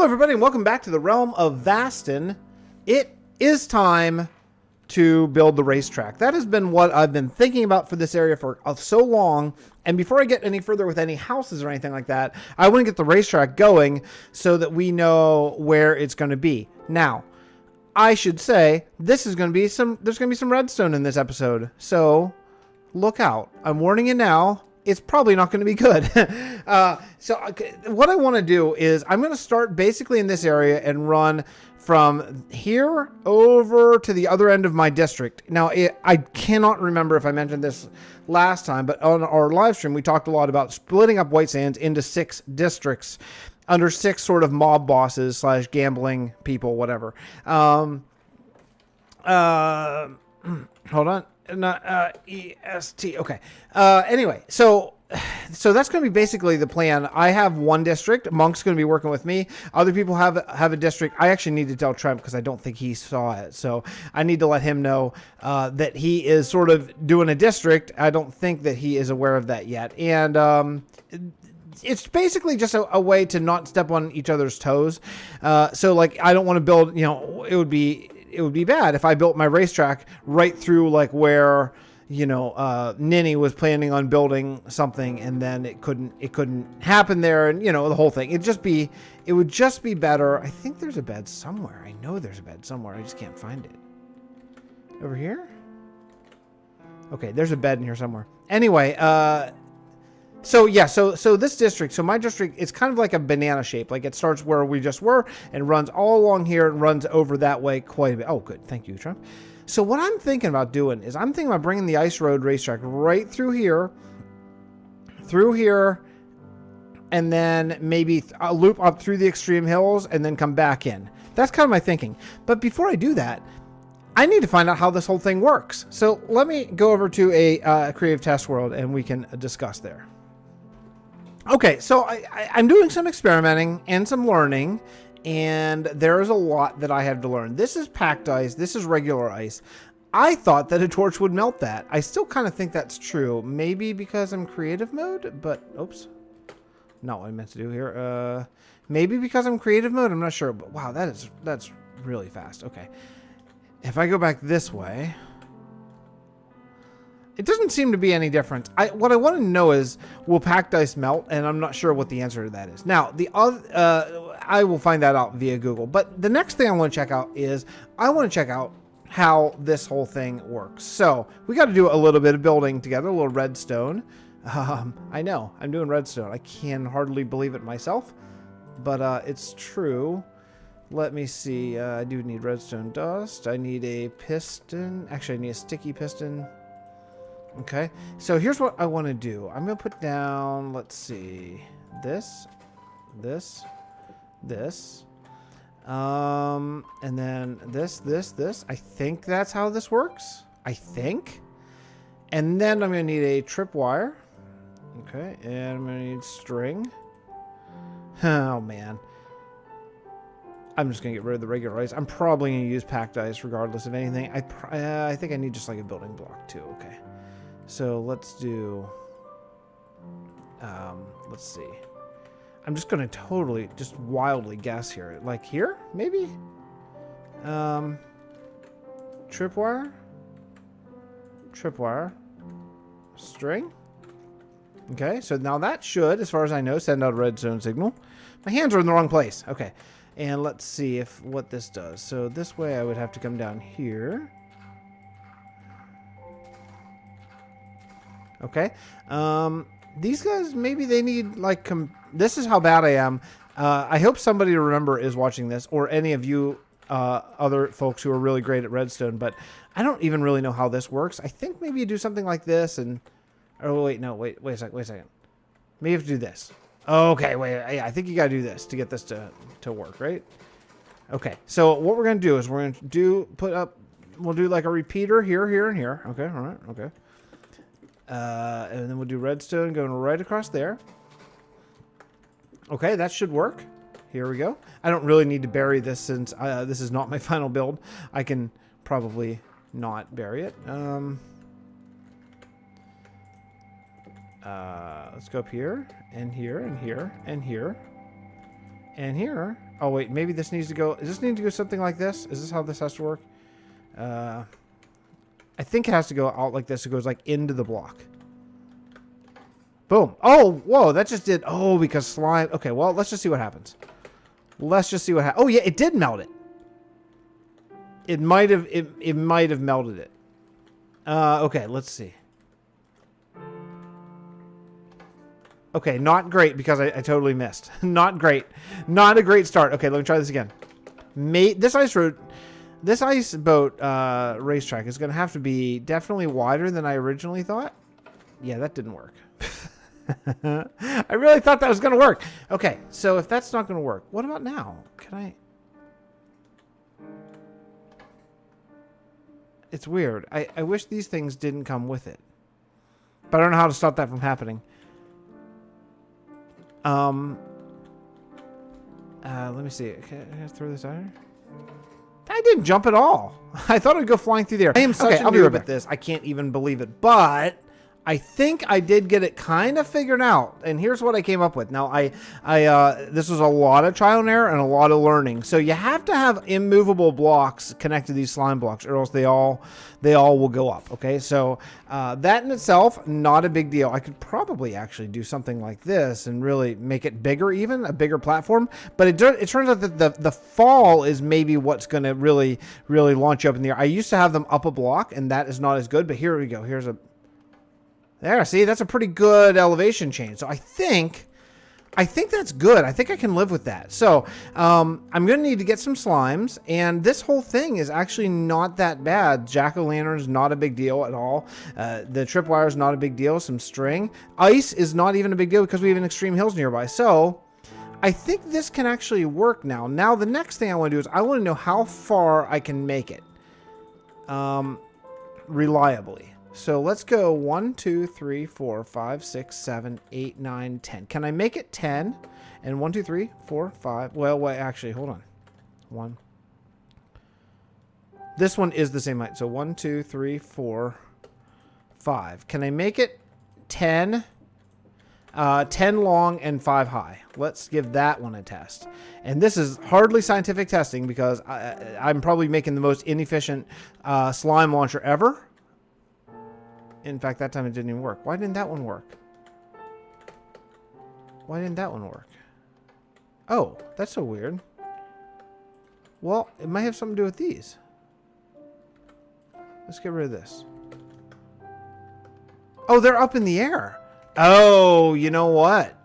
Hello everybody and welcome back to the Realm of Vasten. It is time to build the racetrack. That has been what I've been thinking about for this area for so long. And before I get any further with any houses or anything like that, I want to get the racetrack going so that we know where it's going to be. Now, I should say this is going to be there's going to be some redstone in this episode. So look out. I'm warning you now. It's probably not going to be good. So what I want to do is I'm going to start basically in this area and run from here over to the other end of my district. Now, I cannot remember if I mentioned this last time, but on our live stream, we talked a lot about splitting up White Sands into 6 districts under 6 sort of mob bosses / gambling people, whatever. Hold on. Not EST. Okay. Anyway, so that's going to be basically the plan. I have one district. Monk's going to be working with me. Other people have a district. I actually need to tell Tremp because I don't think he saw it. So I need to let him know that he is sort of doing a district. I don't think that he is aware of that yet. And it's basically just a way to not step on each other's toes. So like, I don't want to build, it would be bad if I built my racetrack right through like where, Ninny was planning on building something and then it couldn't happen there. And the whole thing, it would just be better. I think there's a bed somewhere. I know there's a bed somewhere. I just can't find it. Over here? Okay. There's a bed in here somewhere. Anyway, so yeah, so this district, so my district, it's kind of like a banana shape. Like it starts where we just were and runs all along here and runs over that way quite a bit. Oh, good. Thank you, Trump. So what I'm thinking about doing is I'm thinking about bringing the ice road racetrack right through here, and then maybe a loop up through the extreme hills and then come back in. That's kind of my thinking. But before I do that, I need to find out how this whole thing works. So let me go over to a creative test world and we can discuss there. Okay, so I'm doing some experimenting and some learning, and there's a lot that I have to learn. This is packed ice. This is regular ice. I thought that a torch would melt that. I still kind of think that's true. Maybe because I'm creative mode, but oops. Not what I meant to do here. Maybe because I'm creative mode, I'm not sure. But wow, that's really fast. Okay. If I go back this way, it doesn't seem to be any difference. What I want to know is, will packed ice melt? And I'm not sure what the answer to that is. Now, I will find that out via Google. But the next thing I want to check out is, I want to check out how this whole thing works. So we got to do a little bit of building together, a little redstone. I know, I'm doing redstone. I can hardly believe it myself, but it's true. Let me see. I do need redstone dust. I need a piston. Actually, I need a sticky piston. Okay, so here's what I want to do. I'm going to put down, let's see, this, and then this. I think that's how this works. I think. And then I'm going to need a tripwire. Okay, and I'm going to need string. Oh, man. I'm just going to get rid of the regular ice. I'm probably going to use packed ice regardless of anything. I think I need just like a building block too. Okay. So let's do, let's see. I'm just going to just wildly guess here. Like here, maybe? Tripwire, string. Okay, so now that should, as far as I know, send out a redstone signal. My hands are in the wrong place. Okay, and let's see what this does. So this way I would have to come down here. Okay. These guys, maybe they need like, this is how bad I am. I hope somebody to remember is watching this, or any of you other folks who are really great at redstone, but I don't even really know how this works. I think maybe you do something like this and, oh wait, no, wait a second. Maybe you have to do this. Okay, wait, I think you gotta do this to get this to work, right? Okay, so what we're gonna do is we'll do like a repeater here, and here. Okay, all right, okay. And then we'll do redstone going right across there. Okay, that should work. Here we go. I don't really need to bury this since this is not my final build. I can probably not bury it. Let's go up here, and here, and here, and here, and here, Oh, wait. Maybe this needs to go... Does this need to go something like this? Is this how this has to work? I think it has to go out like this. It goes, like, into the block. Boom. Oh, whoa. That just did... Oh, because slime... Okay, well, let's just see what happens. Let's just see what happens. Oh, yeah. It did melt it. It might have... It might have melted it. Okay, let's see. Okay, not great because I totally missed. Not great. Not a great start. Okay, let me try this again. This ice boat racetrack is going to have to be definitely wider than I originally thought. Yeah, that didn't work. I really thought that was going to work. Okay, so if that's not going to work, what about now? Can I... It's weird. I wish these things didn't come with it. But I don't know how to stop that from happening. Let me see. Can I throw this out here? I didn't jump at all. I thought I'd go flying through the air. I am such a noob at this. I can't even believe it. But I think I did get it kind of figured out. And here's what I came up with. Now, this was a lot of trial and error and a lot of learning. So you have to have immovable blocks connected to these slime blocks, or else they all will go up. Okay, so that in itself, not a big deal. I could probably actually do something like this and really make it bigger, even a bigger platform. But it turns out that the fall is maybe what's going to really launch you up in the air. I used to have them up a block, and that is not as good. But here we go. Here's a... There, see, that's a pretty good elevation change. So I think that's good. I think I can live with that. So I'm going to need to get some slimes. And this whole thing is actually not that bad. Jack-o'-lantern's not a big deal at all. The tripwire is not a big deal. Some string. Ice is not even a big deal because we have an extreme hills nearby. So I think this can actually work now. Now, the next thing I want to do is I want to know how far I can make it reliably. So let's go 1, 2, 3, 4, 5, 6, 7, 8, 9, 10. Can I make it 10? And 1, 2, 3, 4, 5. Well, wait, actually, hold on. 1. This one is the same height. So 1, 2, 3, 4, 5. Can I make it 10? 10 long and 5 high. Let's give that one a test. And this is hardly scientific testing because I'm probably making the most inefficient slime launcher ever. In fact, that time it didn't even work. Why didn't that one work? Why didn't that one work? Oh, that's so weird. Well, it might have something to do with these. Let's get rid of this. Oh, they're up in the air. Oh, you know what?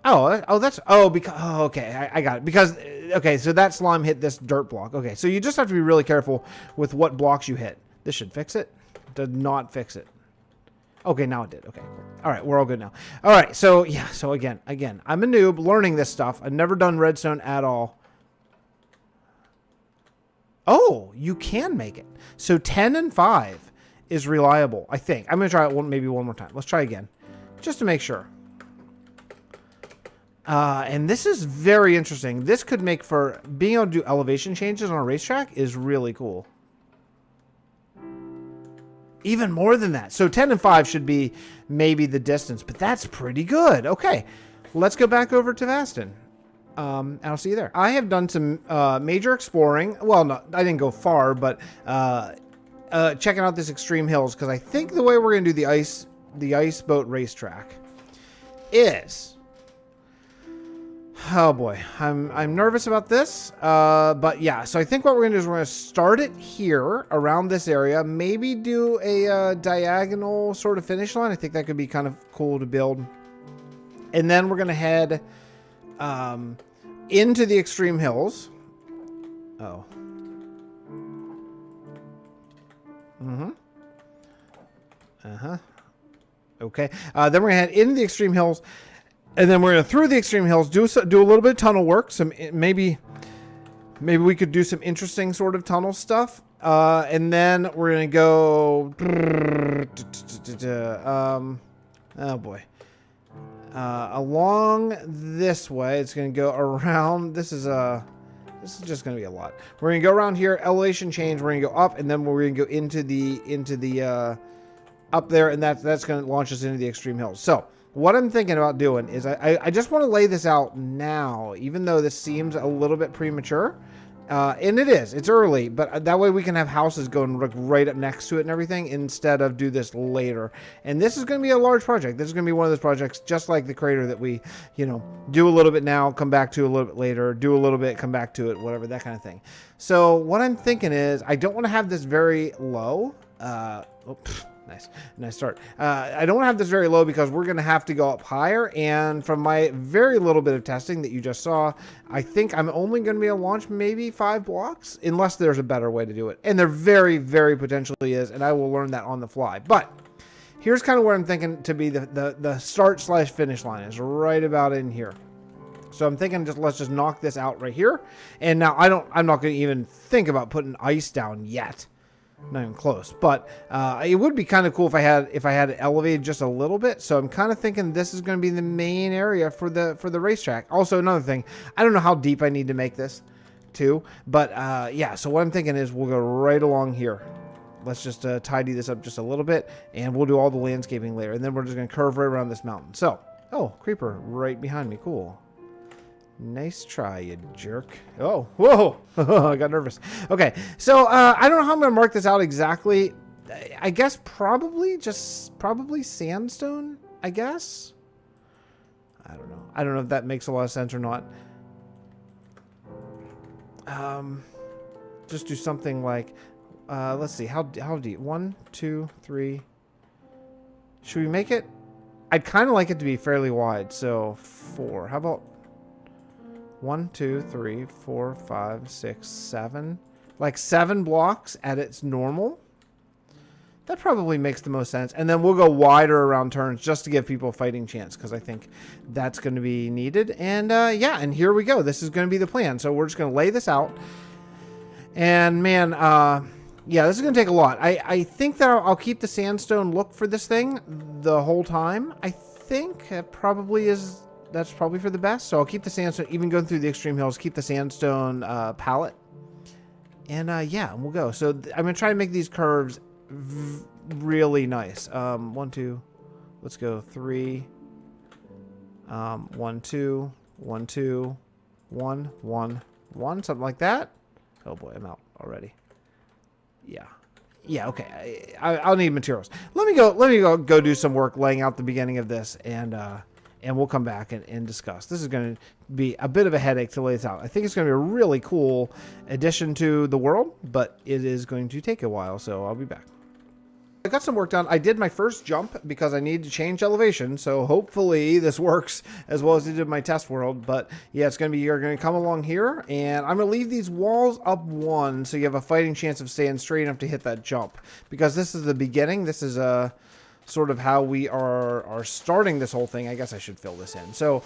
Okay, I got it. Because, okay, so that slime hit this dirt block. Okay, so you just have to be really careful with what blocks you hit. This should fix it. Did not fix it. Okay, now it did. Okay, cool. All right, we're all good now. All right, so yeah, so again, I'm a noob learning this stuff. I've never done redstone at all. Oh, you can make it. So 10 and 5 is reliable, I think. I'm going to try it maybe one more time. Let's try again, just to make sure. And this is very interesting. This could make for being able to do elevation changes on a racetrack is really cool. Even more than that. So 10 and 5 should be maybe the distance, but that's pretty good. Okay, let's go back over to Vasten. And I'll see you there. I have done some major exploring. Well, no, I didn't go far, but checking out this extreme hills because I think the way we're going to do the ice boat racetrack is... Oh boy, I'm nervous about this, but yeah, so I think what we're gonna do is we're gonna start it here around this area, maybe do a diagonal sort of finish line. I think that could be kind of cool to build, and then we're gonna head into the extreme hills. Oh. Okay. Then we're gonna head into the extreme hills. And then we're going to, through the extreme hills, do a little bit of tunnel work. Maybe we could do some interesting sort of tunnel stuff. And then we're going to go... oh, boy. Along this way. It's going to go around... This is just going to be a lot. We're going to go around here. Elevation change. We're going to go up. And then we're going to go into the up there. And that's going to launch us into the extreme hills. So... what I'm thinking about doing is I just want to lay this out now, even though this seems a little bit premature. And it is. It's early, but that way we can have houses going right up next to it and everything instead of do this later. And this is going to be a large project. This is going to be one of those projects just like the crater that we, you know, do a little bit now, come back to a little bit later, do a little bit, come back to it, whatever, that kind of thing. So what I'm thinking is I don't want to have this very low. Nice start. I don't want to have this very low because we're going to have to go up higher. And from my very little bit of testing that you just saw, I think I'm only going to be able to launch maybe 5 blocks unless there's a better way to do it. And there very, very potentially is. And I will learn that on the fly. But here's kind of where I'm thinking to be the start/finish line is right about in here. So I'm thinking let's just knock this out right here. And now I'm not going to even think about putting ice down yet. Not even close, but it would be kind of cool if I had it elevated just a little bit. So I'm kind of thinking this is going to be the main area for the racetrack. Also, another thing, I don't know how deep I need to make this too, but yeah. So what I'm thinking is we'll go right along here. Let's just tidy this up just a little bit, and we'll do all the landscaping later, and then we're just going to curve right around this mountain. So, oh, creeper right behind me, cool. Nice try, you jerk. Oh, whoa. I got nervous. Okay, so I don't know how I'm going to mark this out exactly. I guess probably sandstone, I guess. I don't know. I don't know if that makes a lot of sense or not. Just do something like, let's see, how deep? 1, 2, 3. Should we make it? I'd kind of like it to be fairly wide, so 4. How about 1, 2, 3, 4, 5, 6, 7. Like 7 blocks at its normal. That probably makes the most sense. And then we'll go wider around turns just to give people a fighting chance because I think that's going to be needed. And yeah, and here we go. This is going to be the plan. So we're just going to lay this out. And man, yeah, this is going to take a lot. I think that I'll keep the sandstone look for this thing the whole time. I think it probably is... That's probably for the best. So I'll keep the sandstone, even going through the extreme hills, keep the sandstone palette. And yeah, we'll go. So I'm going to try to make these curves really nice. 1, 2, let's go 3. 1, 2, 1, 2, 1, 1, 1, something like that. Oh boy, I'm out already. Yeah. Yeah, okay. I'll need materials. Let me go do some work laying out the beginning of this, and we'll come back and discuss. This is going to be a bit of a headache to lay this out. I think it's going to be a really cool addition to the world, but it is going to take a while, so I'll be back. I got some work done. I did my first jump because I need to change elevation, so hopefully this works as well as it did my test world. But yeah, it's going to be, you're going to come along here, and I'm going to leave these walls up 1 so you have a fighting chance of staying straight enough to hit that jump. Because this is the beginning. This is sort of how we are starting this whole thing. I guess I should fill this in. So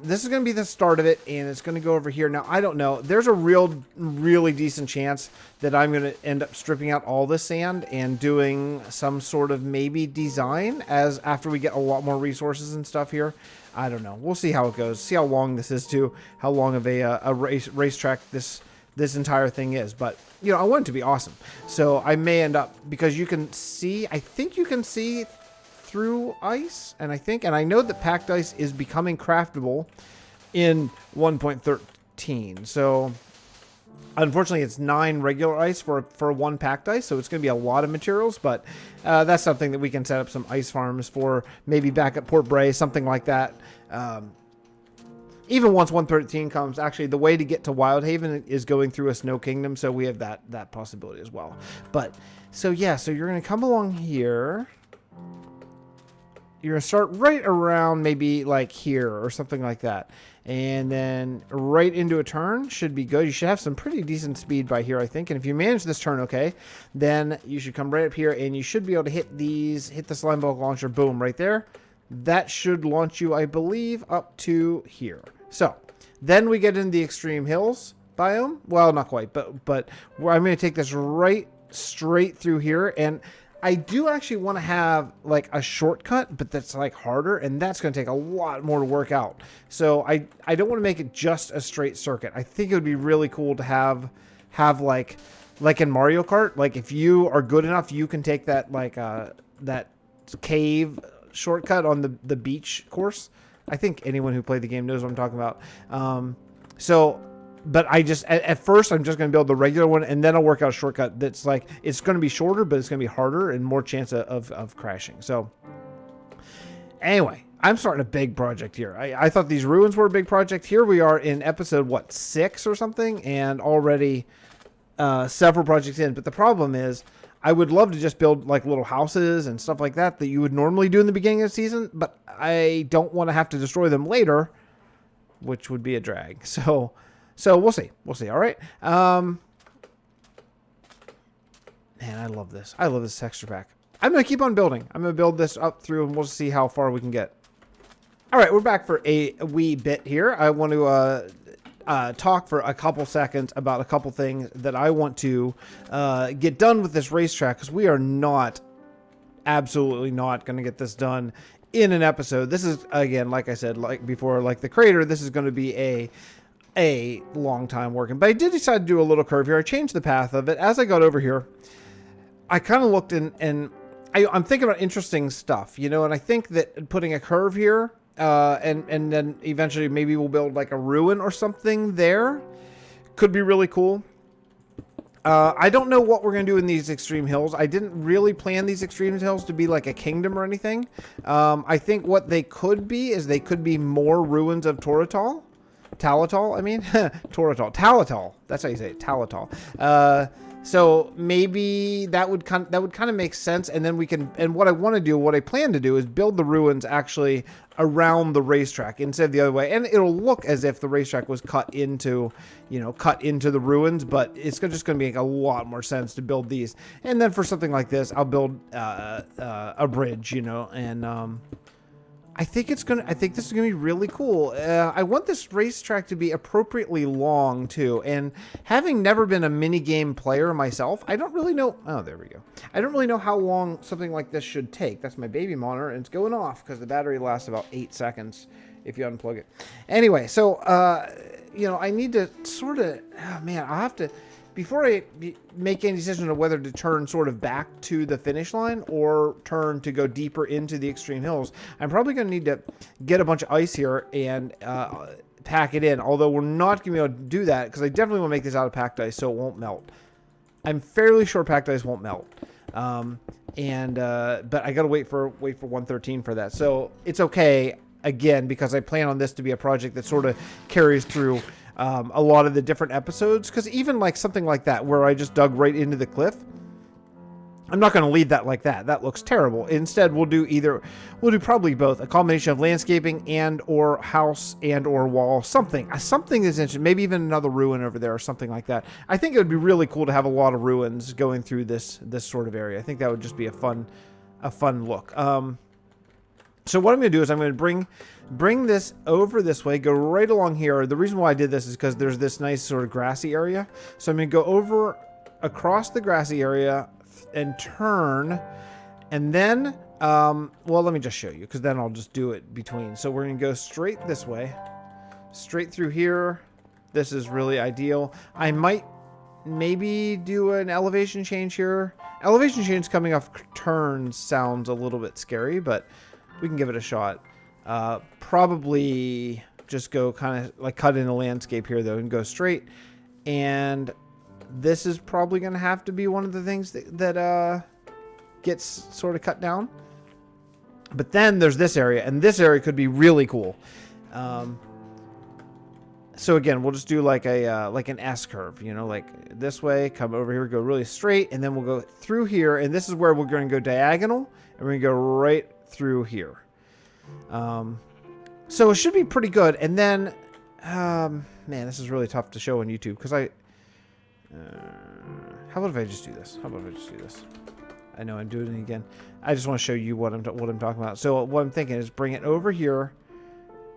this is going to be the start of it, and it's going to go over here. Now, I don't know. There's a really decent chance that I'm going to end up stripping out all this sand and doing some sort of maybe design after we get a lot more resources and stuff here. I don't know. We'll see how it goes. See how long this is too. How long of a racetrack this entire thing is. But you know, I want it to be awesome. So I may end up, because you can see, I think you can see through ice, and I know that packed ice is becoming craftable in 1.13. So unfortunately it's 9 regular ice for 1 packed ice, so it's going to be a lot of materials, but that's something that we can set up some ice farms for, maybe back at Port Bray, something like that. Even once 113 comes, actually, the way to get to Wildhaven is going through a snow kingdom, so we have that possibility as well. But, so yeah, so you're going to come along here. You're going to start right around maybe like here or something like that. And then right into a turn should be good. You should have some pretty decent speed by here, I think. And if you manage this turn okay, then you should come right up here, and you should be able to hit the slime ball launcher, boom, right there. That should launch you, I believe, up to here. So then we get into the extreme hills biome. Well, not quite, but I'm going to take this right straight through here. And I do actually want to have like a shortcut, but that's like harder, and that's going to take a lot more to work out. So I don't want to make it just a straight circuit. I think it would be really cool to have like in Mario Kart, like if you are good enough, you can take that like that cave shortcut on the beach course. I think anyone who played the game knows what I'm talking about. But I just, at first, I'm just going to build the regular one, and then I'll work out a shortcut that's like, it's going to be shorter, but it's going to be harder and more chance of crashing. So, anyway, I'm starting a big project here. I thought these ruins were a big project. Here we are in episode, what, 6 or something, and already several projects in. But the problem is, I would love to just build like little houses and stuff like that you would normally do in the beginning of the season, but I don't want to have to destroy them later, which would be a drag. So we'll see. We'll see. All right. Man, I love this. I love this texture pack. I'm going to keep on building. I'm going to build this up through, and we'll see how far we can get. All right, we're back for a wee bit here. I want to talk for a couple seconds about a couple things that I want to get done with this racetrack, because we are absolutely not going to get this done in an episode. This is, again, like I said, like before, like the crater, this is going to be a long time working. But I did decide to do a little curve here. I changed the path of it. As I got over here, I kind of looked and I'm thinking about interesting stuff, you know, and I think that putting a curve here and then eventually maybe we'll build like a ruin or something there could be really cool. I don't know what we're going to do in these extreme hills. I didn't really plan these extreme hills to be like a kingdom or anything. I think what they could be is they could be more ruins of Toratal. Talatal, I mean, Toratal, Talatal. That's how you say it, Talatal. So maybe that would kind of make sense, and then we can. And what I plan to do, is build the ruins actually around the racetrack instead of the other way, and it'll look as if the racetrack was cut into the ruins, but it's just going to make a lot more sense to build these. And then for something like this, I'll build a bridge, you know, and I think this is gonna be really cool. I want this racetrack to be appropriately long too, and having never been a mini game player myself, I don't really know. Oh, there we go. I don't really know how long something like this should take. That's my baby monitor, and it's going off because the battery lasts about 8 seconds if you unplug it. Anyway, so you know, I need to sort of. Oh man, I'll have to. Before I make any decision on whether to turn sort of back to the finish line or turn to go deeper into the extreme hills, I'm probably going to need to get a bunch of ice here and pack it in. Although we're not going to be able to do that because I definitely want to make this out of packed ice so it won't melt. I'm fairly sure packed ice won't melt. But I got to wait for 113 for that. So it's okay, again, because I plan on this to be a project that sort of carries through a lot of the different episodes, because even like something like that where I just dug right into the cliff, I'm not going to leave that like that. That looks terrible. Instead, we'll do probably both, a combination of landscaping and or house and or wall, something is interesting, maybe even another ruin over there or something like that. I think it would be really cool to have a lot of ruins going through this sort of area. I think that would just be a fun look. So what I'm going to do is I'm going to bring this over this way, go right along here. The reason why I did this is because there's this nice sort of grassy area. So I'm going to go over across the grassy area and turn, and then, well, let me just show you, because then I'll just do it between. So we're going to go straight this way, straight through here. This is really ideal. I might maybe do an elevation change here. Elevation change coming off turns sounds a little bit scary, but we can give it a shot. Probably just go kind of like cut in the landscape here though and go straight. And this is probably going to have to be one of the things that gets sort of cut down. But then there's this area, and this area could be really cool. So again, we'll just do like an S curve, you know, like this way, come over here, go really straight, and then we'll go through here, and this is where we're going to go diagonal, and we're going to go right through here. So it should be pretty good. And then, man, this is really tough to show on YouTube because how about if I just do this? I know I'm doing it again. I just want to show you what I'm talking about. So what I'm thinking is bring it over here,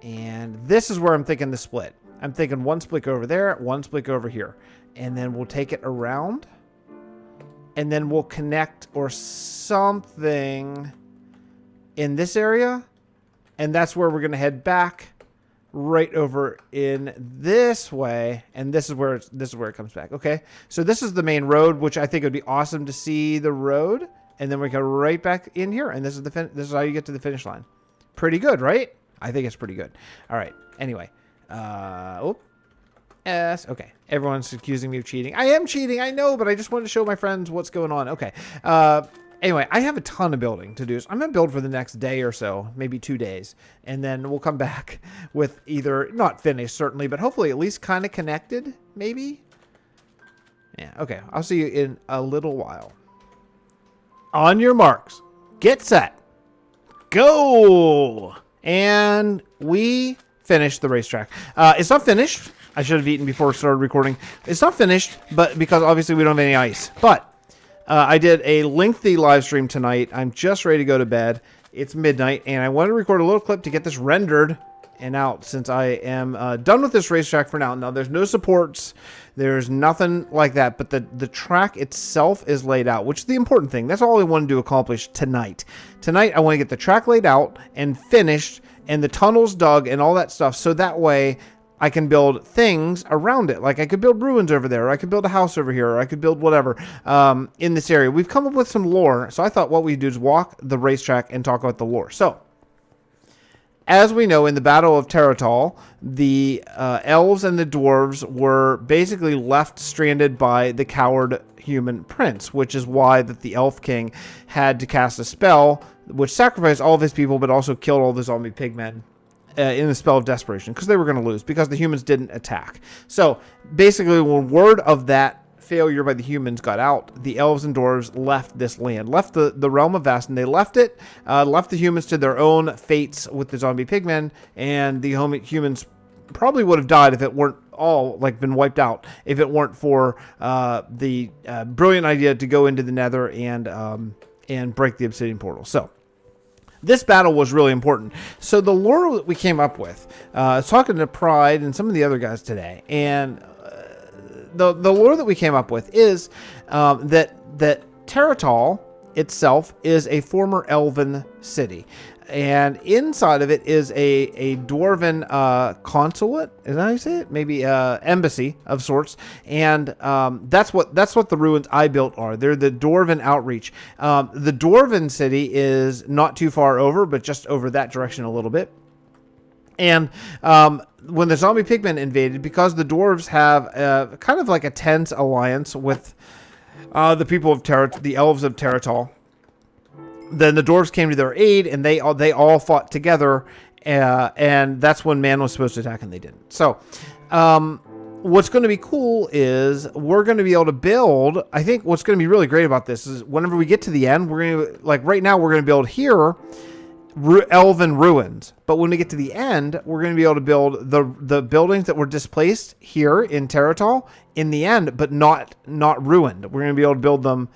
and this is where I'm thinking the split. I'm thinking one split over there, one split over here, and then we'll take it around, and then we'll connect or something in this area. And that's where we're going to head back right over in this way. And this is where it comes back. Okay. So this is the main road, which I think it would be awesome to see the road and then we go right back in here, and this is how you get to the finish line. Pretty good, right? I think it's pretty good. All right. Anyway, yes. Okay. Everyone's accusing me of cheating. I am cheating, I know, but I just wanted to show my friends what's going on. Okay. Anyway, I have a ton of building to do. So I'm going to build for the next day or so, maybe 2 days. And then we'll come back with either, not finished, certainly, but hopefully at least kind of connected, maybe? Yeah, okay. I'll see you in a little while. On your marks. Get set. Go! And we finished the racetrack. It's not finished. I should have eaten before I started recording. It's not finished, but because obviously we don't have any ice. But I did a lengthy live stream tonight. I'm just ready to go to bed. It's midnight, and I wanted to record a little clip to get this rendered and out since I am done with this racetrack for now. Now, there's no supports. There's nothing like that, but the track itself is laid out, which is the important thing. That's all I wanted to accomplish tonight. Tonight, I want to get the track laid out and finished and the tunnels dug and all that stuff, so that way I can build things around it. Like I could build ruins over there, or I could build a house over here, or I could build whatever in this area. We've come up with some lore, so I thought what we'd do is walk the racetrack and talk about the lore. So, as we know, in the Battle of Terratal, the elves and the dwarves were basically left stranded by the coward human prince, which is why that the elf king had to cast a spell which sacrificed all of his people, but also killed all the zombie pigmen in the spell of desperation, because they were going to lose because the humans didn't attack. So basically, when word of that failure by the humans got out, the elves and dwarves left this land, left the realm of Vasten. They left it, left the humans to their own fates with the zombie pigmen, and the humans probably would have died if it weren't all been wiped out, if it weren't for the brilliant idea to go into the nether and break the obsidian portal. So this battle was really important. So the lore that we came up with, I was talking to Pride and some of the other guys today, and the lore that we came up with is that Terratal itself is a former elven city. And inside of it is a dwarven consulate. Is that how you say it? Maybe embassy of sorts. And that's what the ruins I built are. They're the dwarven outreach. The dwarven city is not too far over, but just over that direction a little bit. And when the zombie pigmen invaded, because the dwarves have kind of like a tense alliance with the people of the elves of Terratal, then the dwarves came to their aid, and they all fought together, and that's when man was supposed to attack, and they didn't. So, what's going to be cool is we're going to be able to build. I think what's going to be really great about this is whenever we get to the end, we're going to right now we're going to build here elven ruins, but when we get to the end, we're going to be able to build the buildings that were displaced here in Terratal in the end, but not ruined. We're going to be able to build them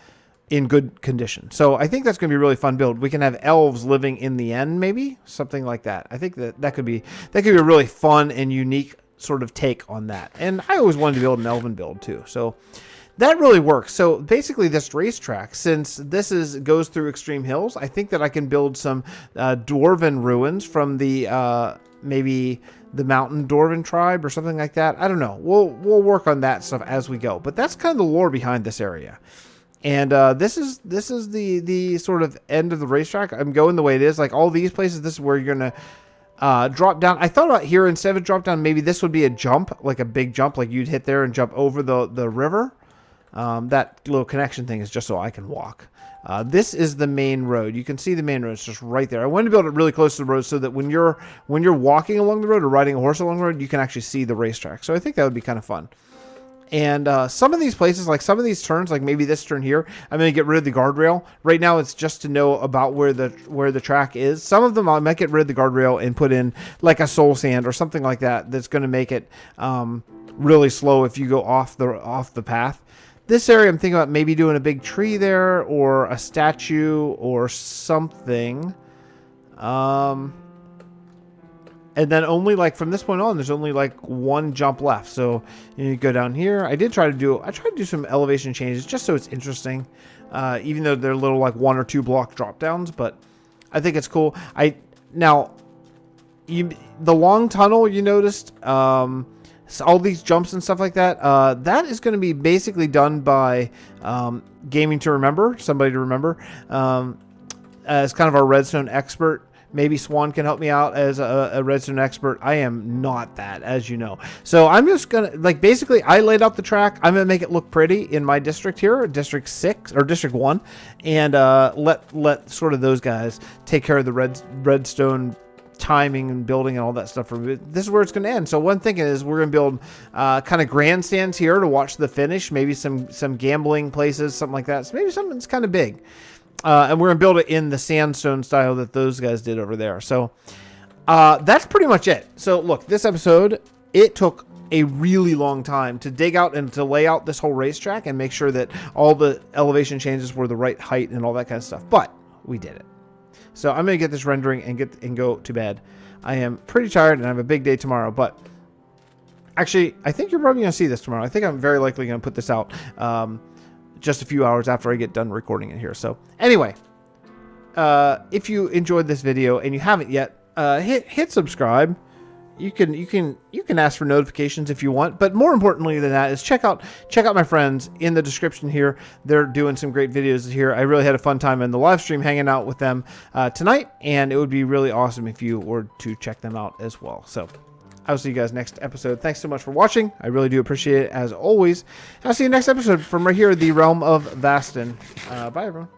in good condition. So I think that's going to be a really fun build. We can have elves living in the end, maybe something like that. I think that could be a really fun and unique sort of take on that. And I always wanted to build an elven build too. So that really works. So basically this racetrack, since this goes through extreme hills, I think that I can build some dwarven ruins from the maybe the mountain dwarven tribe or something like that. I don't know. We'll work on that stuff as we go. But that's kind of the lore behind this area. And this is the sort of end of the racetrack. I'm going the way it is. Like all these places, this is where you're going to drop down. I thought about here, instead of drop down, maybe this would be a jump, like a big jump, like you'd hit there and jump over the river. That little connection thing is just so I can walk. This is the main road. You can see the main road. It's just right there. I wanted to build it really close to the road so that when you're walking along the road or riding a horse along the road, you can actually see the racetrack. So I think that would be kind of fun. And some of these places, like some of these turns, like maybe this turn here, I'm going to get rid of the guardrail. Right now, it's just to know about where the track is. Some of them I might get rid of the guardrail and put in like a soul sand or something like that. That's going to make it really slow if you go off the path. This area, I'm thinking about maybe doing a big tree there or a statue or something. And then only from this point on, there's only one jump left. So you go down here. I tried to do some elevation changes just so it's interesting. Even though they're little 1 or 2 block drop downs, but I think it's cool. The long tunnel you noticed, So all these jumps and stuff like that, that is going to be basically done by Gaming to Remember, somebody to remember, as kind of our redstone expert. Maybe Swan can help me out as a redstone expert. I am not that, as you know. So I'm just going to, like, basically I laid out the track. I'm going to make it look pretty in my district here, District 6 or District 1, and let sort of those guys take care of the redstone timing and building and all that stuff. For this is where it's going to end. So one thing is we're going to build kind of grandstands here to watch the finish, maybe some gambling places, something like that. So maybe something that's kind of big. And we're going to build it in the sandstone style that those guys did over there. So that's pretty much it. So look, this episode, it took a really long time to dig out and to lay out this whole racetrack and make sure that all the elevation changes were the right height and all that kind of stuff. But we did it. So I'm going to get this rendering and go to bed. I am pretty tired and I have a big day tomorrow. But actually, I think you're probably going to see this tomorrow. I think I'm very likely going to put this out just a few hours after I get done recording it here. So anyway, if you enjoyed this video and you haven't yet, hit subscribe. You can ask for notifications if you want, but more importantly than that is check out my friends in the description here. They're doing some great videos here. I really had a fun time in the live stream hanging out with them tonight, and it would be really awesome if you were to check them out as well. So I'll see you guys next episode. Thanks so much for watching. I really do appreciate it as always. I'll see you next episode from right here, the Realm of Vasten. Bye everyone.